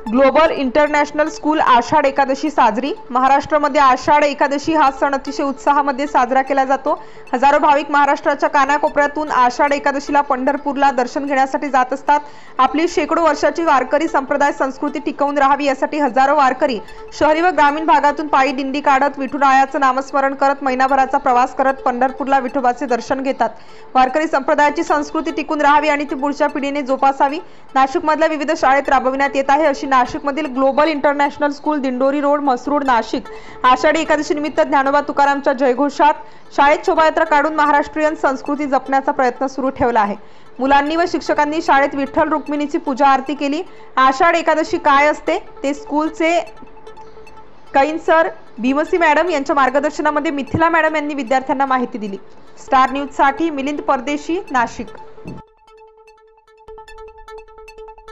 Global international school आषाढ एकादशी साजरी। महाराष्ट्रामध्ये आषाढ एकादशी हा सण अतिशय उत्साहामध्ये साजरा केला जातो। हजारो भाविक महाराष्ट्राच्या कानाकोपऱ्यातून आषाढ एकादशीला पंढरपूरला दर्शन घेण्यासाठी जात असतात। आपली शेकडो वर्षाची वारकरी संप्रदाय संस्कृती टिकवून राहावी यासाठी हजारो वारकरी शहरी व ग्रामीण भागातून पायी दिंडी काढत विठुरायाचं नामस्मरण करत महिनाभराचा प्रवास करत पंढरपूरला विठोबाचे दर्शन घेतात। वारकरी संप्रदायाची संस्कृती टिकून राहावी आणि ती पुढच्या पिढीने जोपासावी नाशिकमधल्या विविध शाळेत राबविण्यात येत आहे। अशी नाशिकमधील global international school Dindori road Mhasrul Nashik Ashadhi Ekadashi निमित्त ज्ञानोबा तुकारामच्या जयघोषात शाळेत शोभायात्रा काढून महाराष्ट्रीयन संस्कृती जपण्याचा प्रयत्न सुरू ठेवला आहे। मुलांनी व शिक्षकांनी शाळेत विठ्ठल रुक्मिणीची पूजा आरती केली। आषाढ एकादशी काय असते ते स्कूलचे कैंसर भीमसी मॅडम यांच्या मार्गदर्शनामध्ये मिथिला मॅडम यांनी विद्यार्थ्यांना माहिती दिली। स्टार न्यूज साठी मिलिंद परदेशी नाशिक।